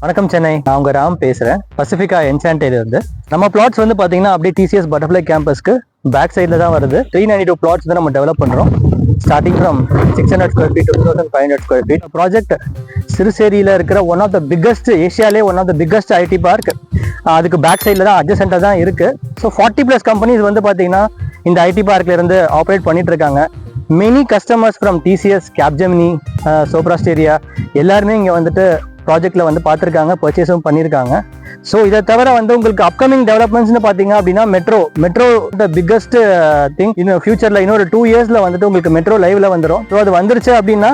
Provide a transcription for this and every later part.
வணக்கம் சென்னை, நான் உங்க ராம் பேசுறேன். பசிபிகா என்சாண்டேல இருந்து. நம்ம பிளாட்ஸ் வந்து பாத்தீங்கன்னா அப்படியே டிசிஎஸ் பட்டர்ஃப்ளை கேம்பஸ்க்கு பேக் சைடில் தான் வருது. 392 பிளாட்ஸ் தான் நம்ம டெவலப் பண்றோம். Starting from 600 square feet 2500 square feet. Project சிறுசேரியில இருக்கிற ஒன் ஆஃப் த பிக்கஸ்ட், ஏஷியாலே one of the biggest IT park. அதுக்கு பேக் சைடில் தான் அட்ஜசென்ட்டாக தான் இருக்கு. ஸோ 40+ கம்பெனிஸ் வந்து பாத்தீங்கன்னா இந்த ஐடி பார்க்ல இருந்து ஆப்ரேட் பண்ணிட்டு இருக்காங்க. Many customers from TCS, Capgemini, Sopra Steria எல்லாருமே இங்கே வந்துட்டு ப்ராஜெக்ட்ல வந்து பார்த்துருக்காங்க, பர்ச்சேஸும் பண்ணியிருக்காங்க. ஸோ இதை தவிர வந்து உங்களுக்கு அப்கமிங் டெவலப்மெண்ட்ஸ்னு பார்த்தீங்க அப்படின்னா மெட்ரோ த பிக்கஸ்ட் திங். இன்னும் ஃபியூச்சரில் இன்னொரு 2 இயர்ஸில் வந்துட்டு உங்களுக்கு மெட்ரோ லைவ்ல வந்துடும். ஸோ அது வந்துருச்சு அப்படின்னா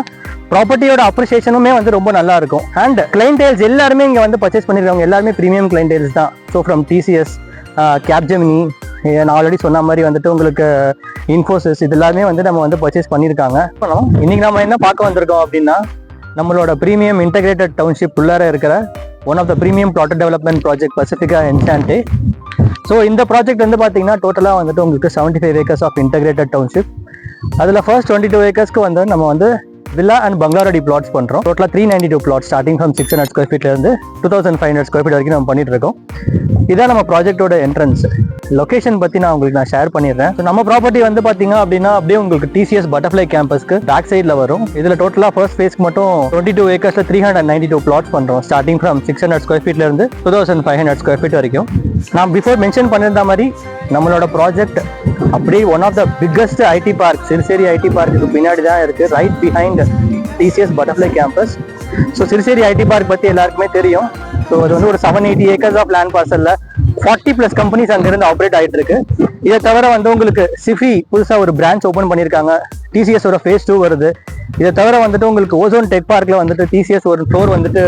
ப்ராப்பர்ட்டியோட அப்ரிசியேஷனுமே வந்து ரொம்ப நல்லா இருக்கும். அண்ட் கிளைண்டேல்ஸ் எல்லாருமே இங்கே வந்து பர்ச்சேஸ் பண்ணியிருக்காங்க. எல்லாருமே ப்ரீமியம் கிளைண்டேல்ஸ் தான். ஸோ ஃப்ரம் டிசிஎஸ், கேப்ஜெமினி, நான் ஆல்ரெடி சொன்ன மாதிரி வந்துட்டு உங்களுக்கு இன்ஃபோசிஸ், இது எல்லாமே வந்து நம்ம வந்து பர்ச்சேஸ் பண்ணியிருக்காங்க. இன்னைக்கு நம்ம என்ன பார்க்க வந்திருக்கோம் அப்படின்னா நம்மளோட ப்ரீமியம் இன்டகிரேட்டட் டவுன்ஷிப் உள்ளார இருக்கிற one of the premium blotted development project பசிபிகா என்சாண்டே. So இந்த ப்ராஜெக்ட் வந்து பார்த்தீங்கன்னா டோட்டலாக வந்துட்டு உங்களுக்கு 75 ஏக்கர்ஸ் ஆஃப் இன்டகிரேட்டட் டவுன்ஷிப். அதில் ஃபர்ஸ்ட் 22 ஏக்கர்ஸ்க்கு வந்து நம்ம வந்து வில்லா அண்ட் பங்களா ரெடி பிளாட்ஸ் பண்ணுறோம். டோட்டலாக 392 பிளாட் ஸ்டார்டிங் ஃப்ரம் 600 ஸ்கொயர் ஃபீட்லேருந்து 2500 ஸ்கொயர் ஃபீட் வரைக்கும் நம்ம பண்ணிட்டு இருக்கோம். இதான் நம்ம ப்ராஜெக்டோட என்ட்ரன்ஸ். லொகேஷன் பற்றி நான் ஷேர் பண்ணிடுறேன். ஸோ நம்ம ப்ராப்பர்ட்டி வந்து பார்த்தீங்க அப்படின்னா அப்படியே உங்களுக்கு டிசிஎஸ் பட்டர்ஃப்ளை கேம்பஸ்க்கு பேக் சைடில் வரும். இதில் டோட்டலாக ஃபர்ஸ்ட் ஃபேஸ்க்கு மட்டும் 22 ஏக்கர்ஸில் 392 பிளாட்ஸ் பண்ணுறோம். ஸ்டார்டிங் ஃப்ரம் 600 ஸ்கொயர் ஃபீட்லேருந்து 2500 ஸ்கொயர் ஃபீட் வரைக்கும். நான் பிஃபோர் மென்ஷன் பண்ணியிருந்த மாதிரி நம்மளோட ப்ராஜெக்ட் அப்படியே one of the biggest IT park, Siruseri IT பார்க்குக்கு பின்னாடி தான் இருக்குது, right behind TCS butterfly campus. So Siruseri IT park பற்றி எல்லாருக்குமே தெரியும். ஸோ அது வந்து ஒரு 780 ஏக்கர்ஸ் ஆஃப் லேண்ட் பார்சல்ல 40+ கம்பெனிஸ் அங்கிருந்து ஆப்ரேட் ஆகிட்டு இருக்கு. இதை தவிர வந்து உங்களுக்கு சிஃபி புதுசாக ஒரு பிரான்ச் ஓப்பன் பண்ணியிருக்காங்க. டிசிஎஸ் ஒரு phase 2 வருது. இதை தவிர வந்துட்டு உங்களுக்கு ஓசோன் டெக் பார்க்ல வந்துட்டு டிசிஎஸ் ஒரு ஃப்ளோர் வந்துட்டு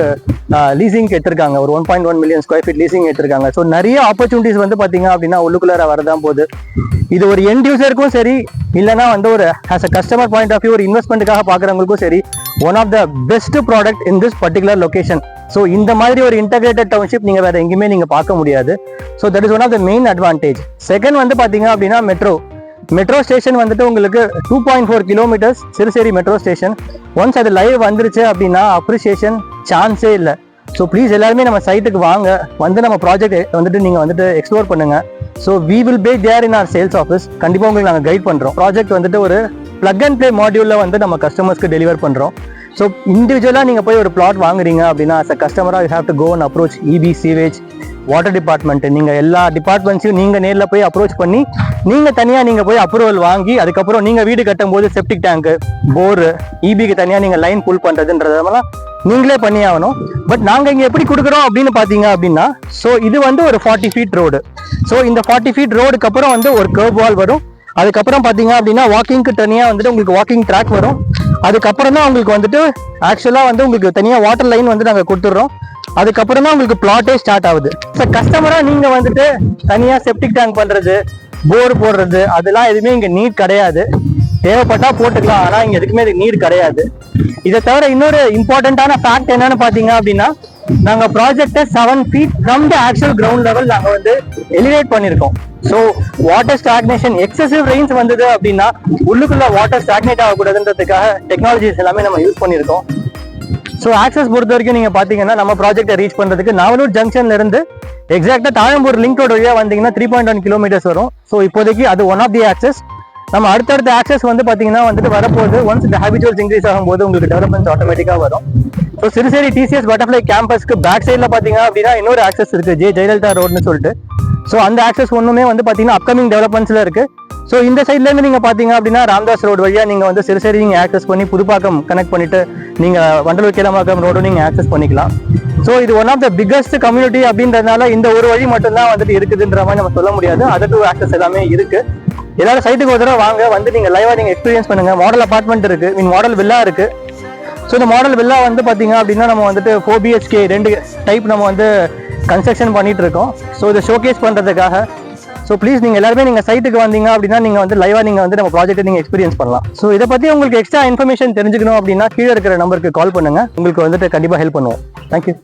லீசிங் எடுத்திருக்காங்க. ஒரு 1.1 மில்லியன் ஸ்கொயர் ஃபீட் லீசிங் எடுத்திருக்காங்க. ஸோ நிறைய ஆப்பர்ச்சுனிட்டிஸ் வந்து பார்த்தீங்க அப்படின்னா உள்ளுக்குள்ளார வரதான் போகுது. இது ஒரு எண்ட் யூசருக்கும் சரி, இல்லைனா வந்து ஒரு as a customer point of view ஒரு இன்வெஸ்ட்மெண்ட்டுக்காக பார்க்குறவங்களுக்கும் சரி, one of the best product in this particular location. So இந்த மாதிரி ஒரு இன்டகிரேட்டட் டவுன்ஷிப் நீங்கள் வேற எங்கேயுமே நீங்கள் பார்க்க முடியாது. So that is one of the main advantage. Second வந்து பார்த்தீங்க அப்படின்னா மெட்ரோ ஸ்டேஷன் வந்துட்டு உங்களுக்கு 2.4 kilometres Siruseri metro station. Once அது லைவ் வந்துருச்சு அப்படின்னா அப்ரிசியேஷன் சான்ஸே இல்லை. ஸோ ப்ளீஸ் எல்லாருமே நம்ம சைட்டுக்கு வாங்க, வந்து நம்ம ப்ராஜெக்ட் வந்துட்டு நீங்கள் வந்துட்டு எக்ஸ்ப்ளோர் பண்ணுங்க. So we will be there in our sales office. கண்டிப்பாக உங்களுக்கு நாங்கள் கைட் பண்ணுறோம். ப்ராஜெக்ட் வந்துட்டு ஒரு பிளக் அண்ட் பிளே மாடியூலில் வந்து நம்ம கஸ்டமர்ஸ்க்கு டெலிவர் பண்ணுறோம். ஸோ இண்டிவிஜுவலாக நீங்கள் போய் ஒரு பிளாட் வாங்குறீங்க அப்படின்னா as a customer you have to go and approach EB, sewage, water department, நீங்கள் எல்லா டிபார்ட்மெண்ட்ஸையும் நீங்கள் நேரில் போய் அப்ரோச் பண்ணி நீங்கள் தனியாக நீங்கள் போய் அப்ரூவல் வாங்கி அதுக்கப்புறம் நீங்கள் வீடு கட்டும் போது செப்டிக் டேங்கு, போரு, EBக்கு தனியாக நீங்கள் லைன் புல் பண்ணுறதுன்றதெல்லாம் நீங்களே பண்ணி ஆகணும். பட் நாங்கள் இங்கே எப்படி கொடுக்குறோம் அப்படின்னு பார்த்தீங்க அப்படின்னா, ஸோ இது வந்து ஒரு 40 ஃபீட் ரோடு. ஸோ இந்த 40 ஃபீட் ரோடுக்கு அப்புறம் வந்து ஒரு கர்வ் வால் வரும். அதுக்கப்புறம் பார்த்தீங்க அப்படின்னா வாக்கிங்க்கு தனியாக வந்துட்டு உங்களுக்கு வாக்கிங் ட்ராக் வரும். அதுக்கப்புறம் தான் உங்களுக்கு வந்துட்டு ஆக்சுவலாக வந்து உங்களுக்கு தனியாக வாட்டர் லைன் வந்து நாங்கள் கொடுத்துட்றோம். அதுக்கப்புறம் தான் உங்களுக்கு பிளாட்டே ஸ்டார்ட் ஆகுது. ஸோ கஸ்டமராக நீங்கள் வந்துட்டு தனியாக செப்டிக் டேங்க் பண்ணுறது, போர் போடுறது, அதெல்லாம் எதுவுமே இங்கே நீட் கிடையாது. தேவைப்பட்டா போட்டுக்கலாம், ஆனால் இங்கே எதுக்குமே இதுக்கு நீட் கிடையாது. இதை தவிர இன்னொரு இம்பார்ட்டண்ட்டான ஃபேக்ட் என்னன்னு பார்த்தீங்க அப்படின்னா, நாங்கள் ப்ராஜெக்டை 7 feet from the actual ground level நாங்கள் வந்து எலிவேட் பண்ணியிருக்கோம். So water stagnation, excessive Reigns வந்தது அப்படின்னா உள்ளுக்குள்ள வாட்டர் ஸ்டாக்னேட் ஆகக்கூடாதுன்றதுக்காக டெக்னாலஜிஸ் எல்லாமே நம்ம யூஸ் பண்ணியிருக்கோம். ஸோ ஆக்சஸ் பொறுத்த வரைக்கும் நீங்கள் பார்த்தீங்கன்னா நம்ம ப்ராஜெக்டை ரீச் பண்ணுறதுக்கு நாவலூர் ஜங்ஷன்ல இருந்து எக்ஸாக்டாக தாழம்பூர் லிங்க் ரோடு வழியாக வந்தீங்கன்னா 3.1 கிலோமீட்டர்ஸ் வரும். ஸோ இப்போதைக்கு அது ஒன் ஆஃப் தி ஆக்சஸ். நம்ம அடுத்தடுத்த ஆக்சஸ் வந்து பார்த்தீங்கன்னா வந்துட்டு வரப்போது ஒன்ஸ் இந்த ஹேபிச்சுவல்ஸ் இன்க்ரீஸ் ஆகும்போது உங்களுக்கு டெவலப்மெண்ட்ஸ் ஆட்டோமேட்டிக்காக வரும். ஸோ சிறுசேரி டிசிஎஸ் பட்டர்ஃப்ளை கேம்பஸ்க்கு பேக் சைடில் பார்த்தீங்க அப்படின்னா இன்னொரு ஆக்சஸ் இருக்குது, ஜெயலலிதா ரோடுன்னு சொல்லிட்டு. ஸோ அந்த ஆக்சஸ் ஒன்றுமே வந்து பார்த்தீங்கன்னா அப்கமிங் டெவலப்மெண்ட்ஸில் இருக்குது. ஸோ இந்த சைட்லேருந்து நீங்கள் பார்த்தீங்க அப்படின்னா ராம்தாஸ் ரோடு வழியாக நீங்கள் வந்து சிறுசேரி நீங்கள் ஆக்சஸ் பண்ணி புதுப்பாக்கம் கனெக்ட் பண்ணிட்டு நீங்கள் வண்டலூர் கீழமாக்கம் ரோடு நீங்கள் ஆக்சஸ் பண்ணிக்கலாம். ஸோ இது one of the biggest community அப்படின்றதுனால இந்த ஒரு வழி மட்டும்தான் வந்துட்டு இருக்குதுன்ற மாதிரி நம்ம சொல்ல முடியாது. அதற்கு ஆக்சஸ் எல்லாமே இருக்கு. எல்லாரும் சைட்டுக்கு ஒரு தடவை வாங்க, வந்து நீங்கள் லைவாக நீங்கள் எக்ஸ்பீரியன்ஸ் பண்ணுங்க. மாடல் அபார்ட்மெண்ட் இருக்கு, மாடல் வில்லா இருக்கு. ஸோ இந்த மாடல் வில்லா வந்து பார்த்தீங்க அப்படின்னா நம்ம வந்துட்டு 4 BHK 2 டைப் நம்ம வந்து கன்ஸ்ட்ரக்ஷன் பண்ணிட்டு இருக்கோம். ஸோ இதை ஷோகேஸ் பண்ணுறதுக்காக. ஸோ ப்ளீஸ் நீங்கள் எல்லாருமே நீங்கள் சைட்டுக்கு வந்தீங்க அப்படின்னா நீங்கள் வந்து லைவாக நீங்கள் வந்து நம்ம ப்ராஜெக்ட்டை நீங்கள் எக்ஸ்பீரியன்ஸ் பண்ணலாம். ஸோ இதை பற்றி உங்களுக்கு எக்ஸ்ட்ரா இன்ஃபர்மேஷன் தெரிஞ்சுக்கணும் அப்படின்னா கீழே இருக்கிற நம்பருக்கு கால் பண்ணுங்க, உங்களுக்கு வந்துட்டு கண்டிப்பாக ஹெல்ப் பண்ணுவோம். தேங்க்யூ.